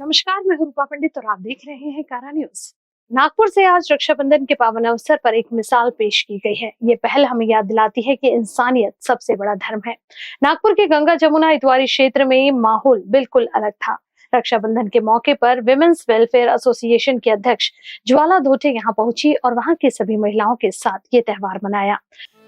नमस्कार, मैं हूं रूपा पंडित और आप देख रहे हैं कारा न्यूज। नागपुर से आज रक्षाबंधन के पावन अवसर पर एक मिसाल पेश की गई है। ये पहल हमें याद दिलाती है कि इंसानियत सबसे बड़ा धर्म है। नागपुर के गंगा जमुना इतवारी क्षेत्र में माहौल बिल्कुल अलग था। रक्षाबंधन के मौके पर विमेन्स वेलफेयर एसोसिएशन के अध्यक्ष ज्वाला धोटे यहाँ पहुंची और वहां की सभी महिलाओं के साथ ये त्योहार मनाया।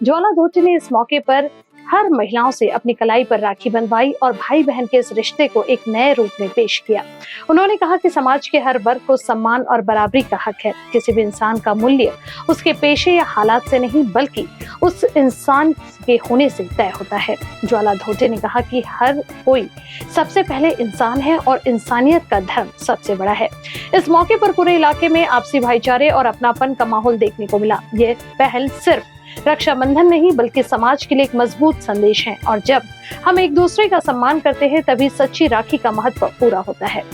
ज्वाला धोटे ने इस मौके पर हर महिलाओं से अपनी कलाई पर राखी बंधवाई और भाई बहन के इस रिश्ते को एक नए रूप में पेश किया। उन्होंने कहा कि समाज के हर वर्ग को सम्मान और बराबरी का हक है। किसी भी इंसान का मूल्य उसके पेशे या हालात से नहीं बल्कि उस इंसान के होने से तय होता है। ज्वाला धोटे ने कहा कि हर कोई सबसे पहले इंसान है और इंसानियत का धर्म सबसे बड़ा है। इस मौके पर पूरे इलाके में आपसी भाईचारे और अपनापन का माहौल देखने को मिला। ये पहल सिर्फ रक्षाबंधन नहीं बल्कि समाज के लिए एक मजबूत संदेश है और जब हम एक दूसरे का सम्मान करते हैं तभी सच्ची राखी का महत्व पूरा होता है।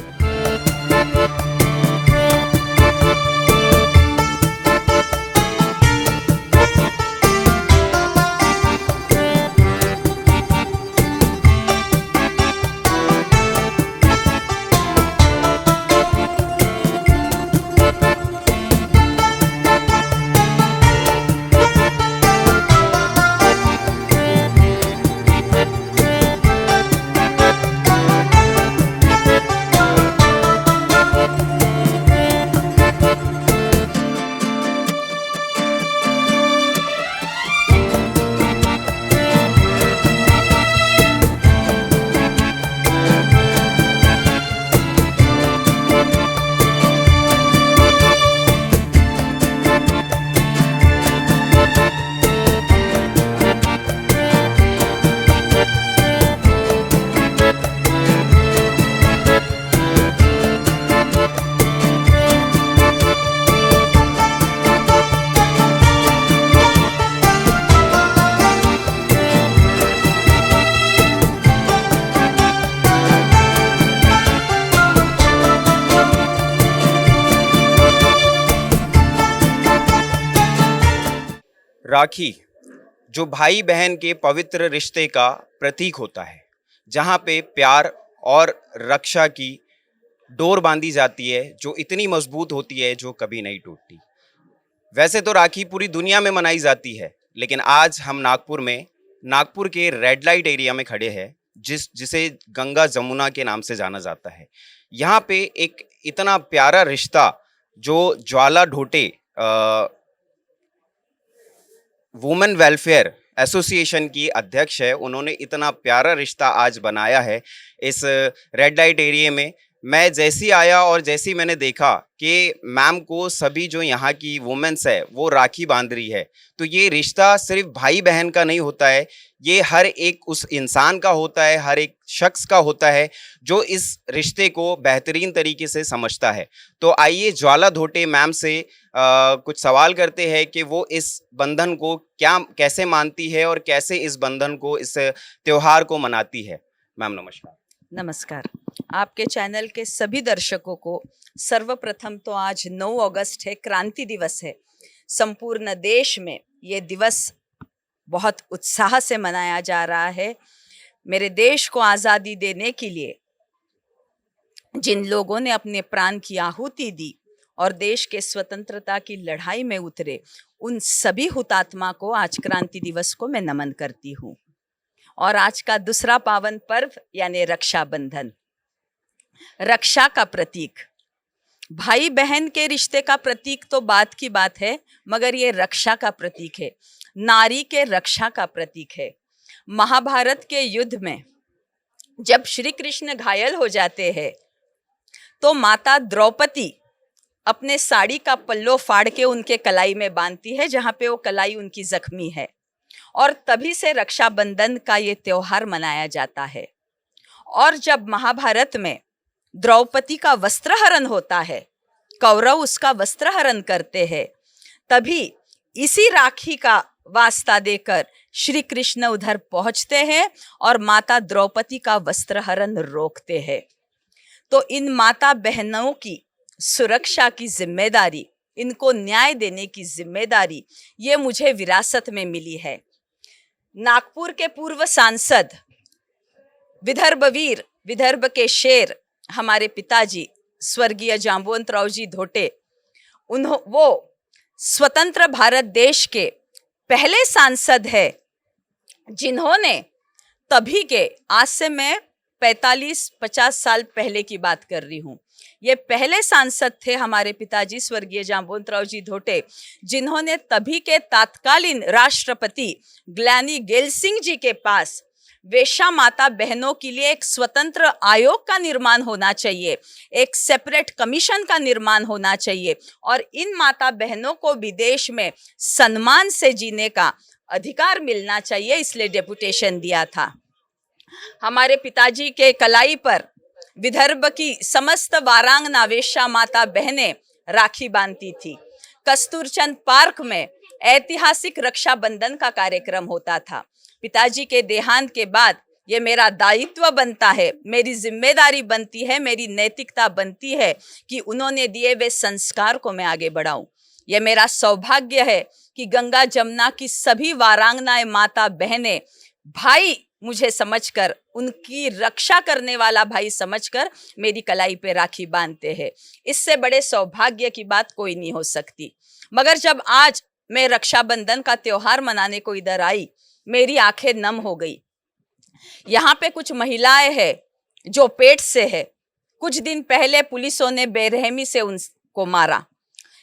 राखी जो भाई बहन के पवित्र रिश्ते का प्रतीक होता है, जहाँ पे प्यार और रक्षा की डोर बांधी जाती है जो इतनी मजबूत होती है जो कभी नहीं टूटती। वैसे तो राखी पूरी दुनिया में मनाई जाती है, लेकिन आज हम नागपुर के रेड लाइट एरिया में खड़े हैं, जिसे गंगा जमुना के नाम से जाना जाता है। यहाँ पे एक इतना प्यारा रिश्ता जो ज्वाला धोटे वुमेन वेलफेयर एसोसिएशन की अध्यक्ष है, उन्होंने इतना प्यारा रिश्ता आज बनाया है इस रेड लाइट एरिया में। मैं जैसी आया और जैसी मैंने देखा कि मैम को सभी जो यहाँ की वुमेन्स है वो राखी बांध रही है, तो ये रिश्ता सिर्फ भाई बहन का नहीं होता है, ये हर एक उस इंसान का होता है, हर एक शख्स का होता है जो इस रिश्ते को बेहतरीन तरीके से समझता है। तो आइए ज्वाला धोटे मैम से कुछ सवाल करते हैं कि वो इस बंधन को कैसे मानती है और कैसे इस बंधन को, इस त्योहार को मनाती है। मैम नमस्कार। नमस्कार। आपके चैनल के सभी दर्शकों को सर्वप्रथम तो आज 9 अगस्त है, क्रांति दिवस है। संपूर्ण देश में ये दिवस बहुत उत्साह से मनाया जा रहा है। मेरे देश को आज़ादी देने के लिए जिन लोगों ने अपने प्राण की आहुति दी और देश के स्वतंत्रता की लड़ाई में उतरे, उन सभी हुतात्मा को आज क्रांति दिवस को मैं नमन करती हूँ। और आज का दूसरा पावन पर्व यानी रक्षाबंधन, रक्षा का प्रतीक, भाई बहन के रिश्ते का प्रतीक तो बात की बात है, मगर ये रक्षा का प्रतीक है, नारी के रक्षा का प्रतीक है। महाभारत के युद्ध में जब श्री कृष्ण घायल हो जाते हैं तो माता द्रौपदी अपने साड़ी का पल्लो फाड़ के उनके कलाई में बांधती है, जहाँ पे वो कलाई उनकी जख्मी है, और तभी से रक्षाबंधन का ये त्योहार मनाया जाता है। और जब महाभारत में द्रौपदी का वस्त्रहरण होता है, कौरव उसका वस्त्रहरण करते हैं, तभी इसी राखी का वास्ता देकर श्री कृष्ण उधर पहुंचते हैं और माता द्रौपदी का वस्त्रहरण रोकते हैं। तो इन माता बहनों की सुरक्षा की जिम्मेदारी, इनको न्याय देने की जिम्मेदारी ये मुझे विरासत में मिली है। नागपुर के पूर्व सांसद, विदर्भ वीर, विदर्भ के शेर हमारे पिताजी स्वर्गीय जांबुवंतराव जी धोटे, वो स्वतंत्र भारत देश के पहले सांसद है जिन्होंने तभी के, आज से मैं 45-50 साल पहले की बात कर रही हूँ, ये पहले सांसद थे हमारे पिताजी स्वर्गीय जांबुवंतराव जी धोटे, जिन्होंने तभी के तत्कालीन राष्ट्रपति ग्लैनी गेल सिंह जी के पास वेश्या माता बहनों के लिए एक स्वतंत्र आयोग का निर्माण होना चाहिए, एक सेपरेट कमीशन का निर्माण होना चाहिए और इन माता बहनों को विदेश में सम्मान से जीने का अधिकार मिलना चाहिए, इसलिए डेपुटेशन दिया था। हमारे पिताजी के कलाई पर विदर्भ की समस्त वारांगना वेश्या माता बहनें राखी बांधती थी। कस्तूरचंद पार्क में ऐतिहासिक रक्षाबंधन का कार्यक्रम होता था। पिताजी के देहांत के बाद ये मेरा दायित्व बनता है, मेरी जिम्मेदारी बनती है, मेरी नैतिकता बनती है कि उन्होंने दिए हुए संस्कार को मैं आगे बढ़ाऊं। यह मेरा सौभाग्य है कि गंगा जमुना की सभी वारांगनाएं माता बहनें भाई मुझे समझकर, उनकी रक्षा करने वाला भाई समझकर मेरी कलाई पे राखी बांधते हैं। इससे बड़े सौभाग्य की बात कोई नहीं हो सकती। मगर जब आज मैं रक्षाबंधन का त्योहार मनाने को इधर आई, मेरी आंखें नम हो गई। यहाँ पे कुछ महिलाएं हैं जो पेट से है। कुछ दिन पहले पुलिसों ने बेरहमी से उनको मारा।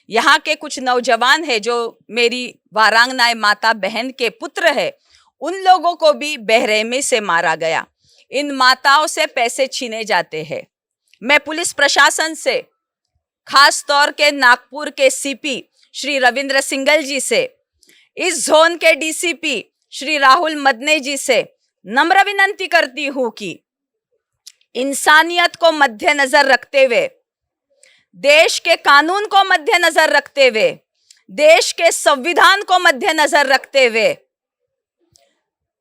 यहाँ के कुछ नौजवान हैं जो मेरी वारांगनाएं माता बहन के पुत्र है, उन लोगों को भी बेरहमी से मारा गया। इन माताओं से पैसे छीने जाते हैं। मैं पुलिस प्रशासन से, खास तौर के नागपुर के सीपी श्री रविंद्र सिंगल जी से, इस जोन के डीसीपी श्री राहुल मदने जी से नम्र विनंती करती हूं कि इंसानियत को मद्देनजर रखते हुए, देश के कानून को मद्देनजर रखते हुए, देश के संविधान को मद्देनजर रखते हुए,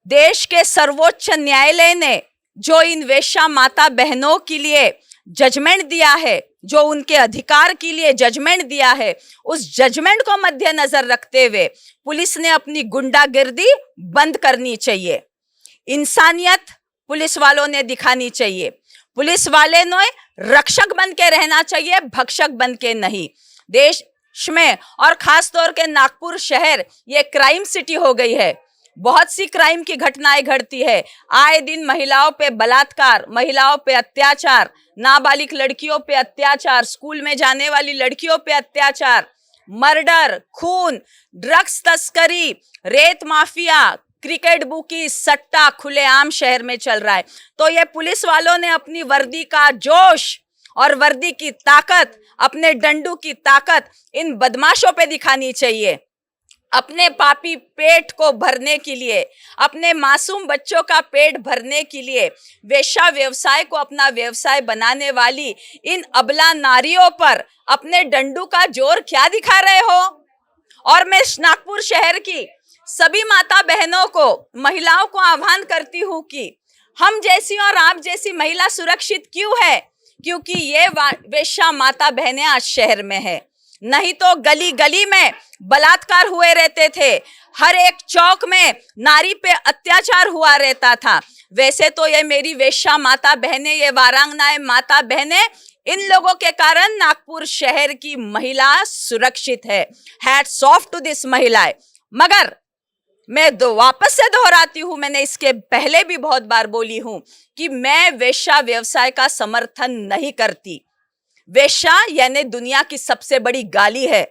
देश के सर्वोच्च न्यायालय ने जो इन वेश्या माता बहनों के लिए जजमेंट दिया है, जो उनके अधिकार के लिए जजमेंट दिया है, उस जजमेंट को मद्देनजर रखते हुए पुलिस ने अपनी गुंडागिर्दी बंद करनी चाहिए। इंसानियत पुलिस वालों ने दिखानी चाहिए। पुलिस वाले ने रक्षक बन के रहना चाहिए, भक्षक बन के नहीं। देश में और खास तौर के नागपुर शहर ये क्राइम सिटी हो गई है। बहुत सी क्राइम की घटनाएं घटती है। आए दिन महिलाओं पे बलात्कार, महिलाओं पे अत्याचार, नाबालिग लड़कियों पे अत्याचार, स्कूल में जाने वाली लड़कियों पे अत्याचार, मर्डर, खून, ड्रग्स तस्करी, रेत माफिया, क्रिकेट बुकी, सट्टा खुलेआम शहर में चल रहा है। तो ये पुलिस वालों ने अपनी वर्दी का जोश और वर्दी की ताकत, अपने डंडू की ताकत इन बदमाशों पे दिखानी चाहिए। अपने पापी पेट को भरने के लिए, अपने मासूम बच्चों का पेट भरने के लिए वेश्या व्यवसाय को अपना व्यवसाय बनाने वाली इन अबला नारियों पर अपने डंडू का जोर क्या दिखा रहे हो? और मैं नागपुर शहर की सभी माता बहनों को, महिलाओं को आह्वान करती हूँ कि हम जैसी और आप जैसी महिला सुरक्षित क्यों है? क्योंकि ये वेश्या माता बहनें आज शहर में है। नहीं तो गली गली में बलात्कार हुए रहते थे, हर एक चौक में नारी पे अत्याचार हुआ रहता था। वैसे तो ये मेरी वेश्या माता बहनें, ये वारांगनाएं माता बहनें, इन लोगों के कारण नागपुर शहर की महिला सुरक्षित है। हैट्स ऑफ टू दिस महिलाएं। मगर मैं वापस से दोहराती हूं, मैंने इसके पहले भी बहुत बार बोली हूं कि मैं वेश्या व्यवसाय का समर्थन नहीं करती। वेश्या यानी दुनिया की सबसे बड़ी गाली है।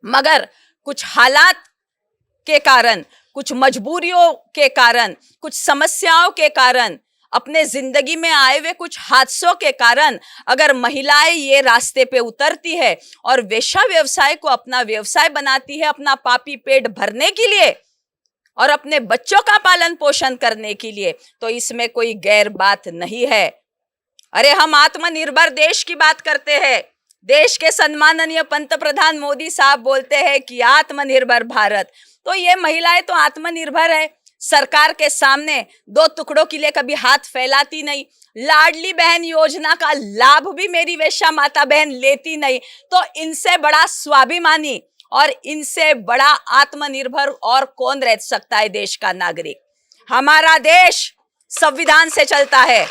मगर कुछ हालात के कारण, कुछ मजबूरियों के कारण, कुछ समस्याओं के कारण, अपने जिंदगी में आए हुए कुछ हादसों के कारण अगर महिलाएं ये रास्ते पे उतरती है और वेश्या व्यवसाय को अपना व्यवसाय बनाती है, अपना पापी पेट भरने के लिए और अपने बच्चों का पालन पोषण करने के लिए, तो इसमें कोई गैर बात नहीं है। अरे हम आत्मनिर्भर देश की बात करते हैं। देश के सम्माननीय पंतप्रधान मोदी साहब बोलते हैं कि आत्मनिर्भर भारत। तो ये महिलाएं तो आत्मनिर्भर है। सरकार के सामने दो टुकड़ों के लिए कभी हाथ फैलाती नहीं। लाडली बहन योजना का लाभ भी मेरी वेश्या माता बहन लेती नहीं। तो इनसे बड़ा स्वाभिमानी और इनसे बड़ा आत्मनिर्भर और कौन रह सकता है देश का नागरिक। हमारा देश संविधान से चलता है।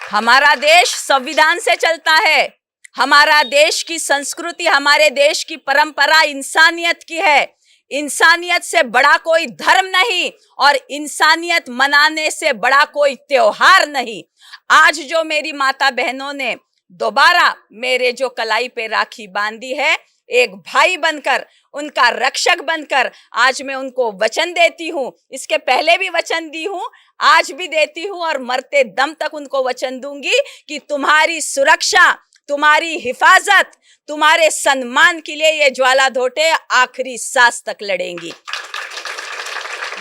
हमारा देश संविधान से चलता है। हमारा देश की संस्कृति, हमारे देश की परंपरा इंसानियत की है। इंसानियत से बड़ा कोई धर्म नहीं और इंसानियत मनाने से बड़ा कोई त्योहार नहीं। आज जो मेरी माता बहनों ने दोबारा मेरे जो कलाई पे राखी बांधी है, एक भाई बनकर, उनका रक्षक बनकर आज मैं उनको वचन देती हूँ। इसके पहले भी वचन दी हूँ, आज भी देती हूँ और मरते दम तक उनको वचन दूंगी कि तुम्हारी सुरक्षा, तुम्हारी हिफाजत, तुम्हारे सम्मान के लिए ये ज्वाला धोटे आखिरी सांस तक लड़ेंगी।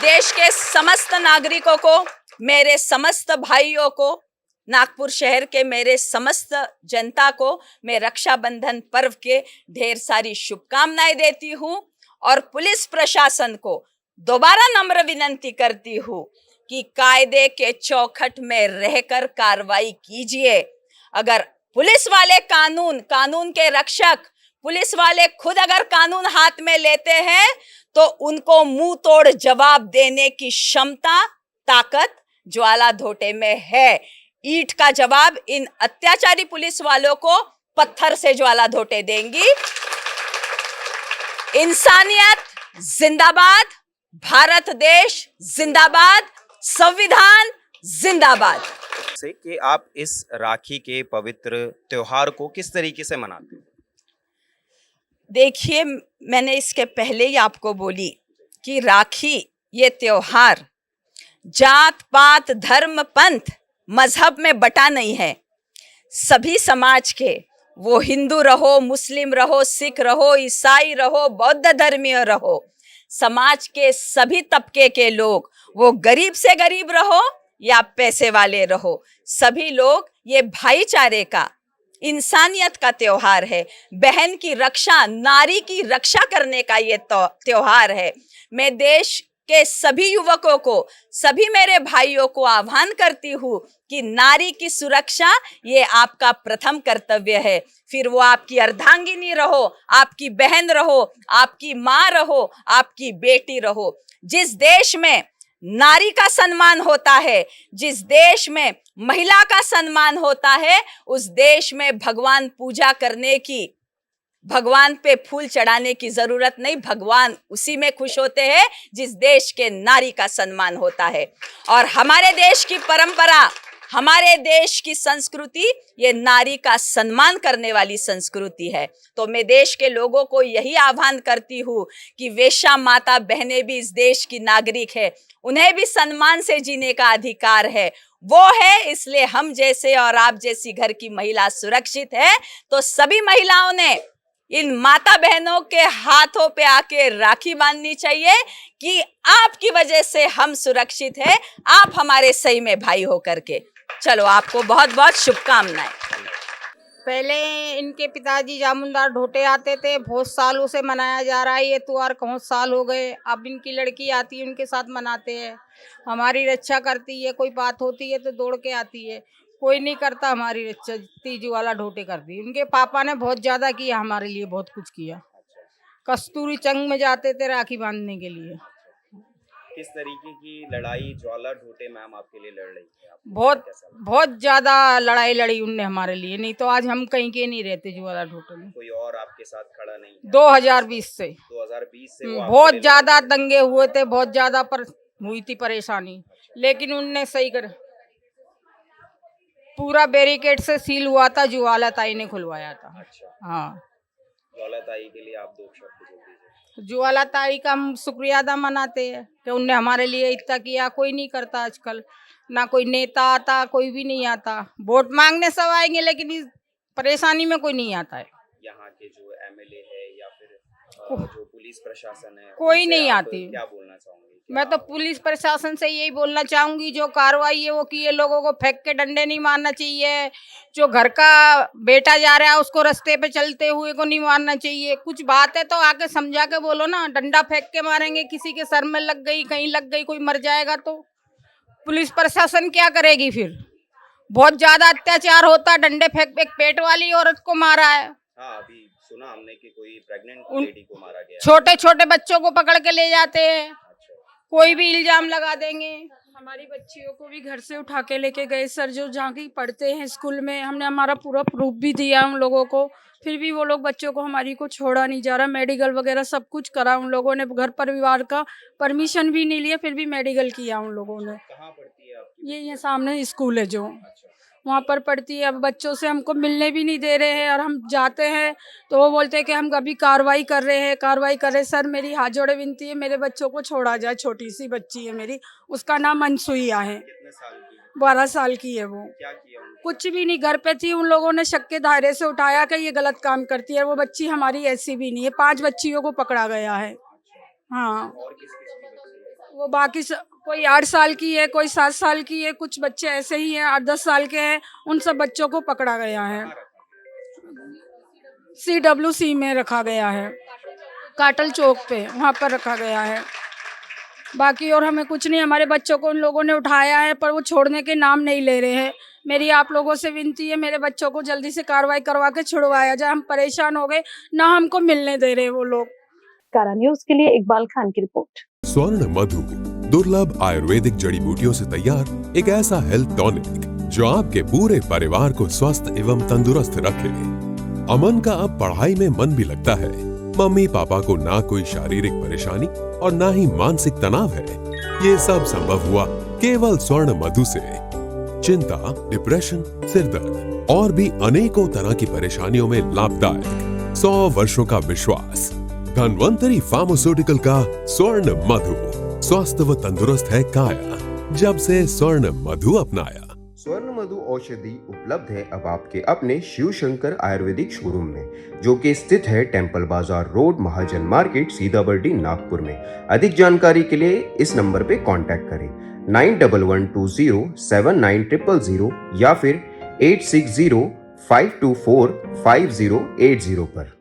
देश के समस्त नागरिकों को, मेरे समस्त भाइयों को, नागपुर शहर के मेरे समस्त जनता को मैं रक्षाबंधन पर्व के ढेर सारी शुभकामनाएं देती हूं और पुलिस प्रशासन को दोबारा नम्र विनंती करती हूं कि कायदे के चौखट में रहकर कार्रवाई कीजिए। अगर पुलिस वाले कानून के रक्षक, पुलिस वाले खुद अगर कानून हाथ में लेते हैं तो उनको मुंह तोड़ जवाब देने की क्षमता, ताकत ज्वाला धोटे में है। ईंट का जवाब इन अत्याचारी पुलिस वालों को पत्थर से ज्वाला धोटे देंगी। इंसानियत जिंदाबाद, भारत देश जिंदाबाद, संविधान जिंदाबाद। से कि आप इस राखी के पवित्र त्योहार को किस तरीके से मनाते हैं? देखिए, मैंने इसके पहले ही आपको बोली कि राखी ये त्योहार जात पात धर्म पंथ मजहब में बटा नहीं है। सभी समाज के, वो हिंदू रहो, मुस्लिम रहो, सिख रहो, ईसाई रहो, बौद्ध धर्मीय रहो, समाज के सभी तबके के लोग, वो गरीब से गरीब रहो या पैसे वाले रहो, सभी लोग ये भाईचारे का, इंसानियत का त्योहार है। बहन की रक्षा, नारी की रक्षा करने का ये त्योहार है। मैं देश के सभी युवकों को, सभी मेरे भाइयों को आह्वान करती हूँ कि नारी की सुरक्षा ये आपका प्रथम कर्तव्य है। फिर वो आपकी अर्धांगिनी रहो, आपकी बहन रहो, आपकी माँ रहो, आपकी बेटी रहो। जिस देश में नारी का सम्मान होता है, जिस देश में महिला का सम्मान होता है, उस देश में भगवान पूजा करने की, भगवान पे फूल चढ़ाने की जरूरत नहीं। भगवान उसी में खुश होते हैं जिस देश के नारी का सम्मान होता है। और हमारे देश की परंपरा, हमारे देश की संस्कृति ये नारी का सम्मान करने वाली संस्कृति है। तो मैं देश के लोगों को यही आह्वान करती हूँ कि वेश्या माता बहनें भी इस देश की नागरिक है, उन्हें भी सम्मान से जीने का अधिकार है। वो है, इसलिए हम जैसे और आप जैसी घर की महिला सुरक्षित है। तो सभी महिलाओं ने इन माता बहनों के हाथों पे आके राखी बांधनी चाहिए कि आपकी वजह से हम सुरक्षित हैं, आप हमारे सही में भाई हो करके। चलो, आपको बहुत बहुत शुभकामनाएं। पहले इनके पिताजी जामुनदार ढोटे आते थे, बहुत सालों से मनाया जा रहा है ये त्योहार, बहुत साल हो गए। अब इनकी लड़की आती है, उनके साथ मनाते हैं, हमारी रक्षा करती है। कोई बात होती है तो दौड़ के आती है, कोई नहीं करता हमारी रक्षा। तीज वाला ढोटे करती। उनके पापा ने बहुत ज्यादा किया हमारे लिए, बहुत कुछ किया। कस्तूरी चंग में जाते थे राखी बांधने के लिए। किस तरीके की लड़ाई ज्वाला ढोटे मैम आपके लिए लड़ रही थी? बहुत ज्यादा लड़ाई लड़ी उनने हमारे लिए, नहीं तो आज हम कहीं के नहीं रहते ज्वाला ढोटे में। कोई और आपके साथ खड़ा नहीं है? 2020 से वो बहुत ज्यादा दंगे हुए थे, बहुत ज्यादा हुई थी परेशानी, लेकिन उनने सही कर, पूरा बैरिकेड से सील हुआ था, ज्वाला ताई ने खुलवाया था। अच्छा। हाँ, ज्वाला ताई के लिए आप दो शब्द बोल दीजिए। ज्वाला ताई का हम शुक्रिया अदा मनाते हैं कि उनने हमारे लिए इतना किया। कोई नहीं करता आजकल, ना कोई नेता आता, कोई भी नहीं आता। वोट मांगने सब आएंगे, लेकिन इस परेशानी में कोई नहीं आता है। यहाँ के जो एमएलए है या फिर जो पुलिस प्रशासन है, कोई नहीं आती। क्या बोलना चाहूंगी? मैं तो पुलिस प्रशासन से यही बोलना चाहूंगी, जो कार्रवाई है वो की है, लोगों को फेंक के डंडे नहीं मारना चाहिए। जो घर का बेटा जा रहा है उसको रास्ते पे चलते हुए को नहीं मारना चाहिए। कुछ बात है तो आके समझा के बोलो ना। डंडा फेंक के मारेंगे, किसी के सर में लग गई, कहीं लग गई, कोई मर जाएगा तो पुलिस प्रशासन क्या करेगी फिर? बहुत ज्यादा अत्याचार होता, डंडे फेंक, एक पेट वाली औरत को मारा है। हाँ, अभी सुना हमने कि कोई प्रेग्नेंट लेडी को मारा गया। छोटे छोटे बच्चों को पकड़ के ले जाते हैं, कोई भी इल्जाम लगा देंगे। हमारी बच्चियों को भी घर से उठा के लेके गए सर, जो जहाँ की पढ़ते हैं स्कूल में। हमने हमारा पूरा प्रूफ भी दिया उन लोगों को, फिर भी वो लोग बच्चों को हमारी को छोड़ा नहीं जा रहा। मेडिकल वगैरह सब कुछ करा उन लोगों ने, घर परिवार का परमिशन भी नहीं लिया, फिर भी मेडिकल किया उन लोगों ने। कहाँ पढ़ती है आपकी? ये सामने स्कूल है जो, अच्छा। वहाँ पर पढ़ती है। अब बच्चों से हमको मिलने भी नहीं दे रहे हैं, और हम जाते हैं तो वो बोलते हैं कि हम अभी कार्रवाई कर रहे हैं, कार्रवाई कर रहे हैं। सर मेरी हाथ जोड़े विनती है, मेरे बच्चों को छोड़ा जाए। छोटी सी बच्ची है मेरी, उसका नाम मनसुइया है, कितने साल की है? 12 साल की है वो। क्या किया उन्होंने? कुछ भी नहीं, घर पे थी, उन लोगों ने शक के दायरे से उठाया कि ये गलत काम करती है। वो बच्ची हमारी ऐसी भी नहीं है। 5 बच्चियों को पकड़ा गया है। हाँ, और किस किस की बच्ची है? वो बाकी कोई 8 साल की है, कोई 7 साल की है, कुछ बच्चे ऐसे ही हैं 8-10 साल के हैं। उन सब बच्चों को पकड़ा गया है। CWC में रखा गया है, काटल चौक पे, वहाँ पर रखा गया है। बाकी और हमें कुछ नहीं। हमारे बच्चों को उन लोगों ने उठाया है, पर वो छोड़ने के नाम नहीं ले रहे हैं। मेरी आप लोगों से विनती है, मेरे बच्चों को जल्दी से कार्रवाई करवा के छुड़वाया जाए। हम परेशान हो गए, ना हमको मिलने दे रहे वो लोग। कारा न्यूज के लिए इकबाल खान की रिपोर्ट। स्वर्ण मधु दुर्लभ आयुर्वेदिक जड़ी बूटियों से तैयार एक ऐसा हेल्थ टॉनिक जो आपके पूरे परिवार को स्वस्थ एवं तंदुरुस्त रखे। अमन का अब पढ़ाई में मन भी लगता है। मम्मी पापा को ना कोई शारीरिक परेशानी और ना ही मानसिक तनाव है। ये सब संभव हुआ केवल स्वर्ण मधु से। चिंता, डिप्रेशन, सिरदर्द और भी अनेकों तरह की परेशानियों में लाभदायक 100 वर्षों का विश्वास। धन्वंतरी फार्मास्यूटिकल का स्वर्ण मधु। स्वस्थ व तंदुरुस्त है काया, जब से स्वर्ण मधु अपनाया। स्वर्ण मधु औषधि उपलब्ध है अब आपके अपने शिव शंकर आयुर्वेदिक शोरूम में, जो कि स्थित है टेम्पल बाजार रोड, महाजन मार्केट, सीताबर्डी, नागपुर में। अधिक जानकारी के लिए इस नंबर पे कांटेक्ट करें 9112079000 या फिर 8605245080 पर।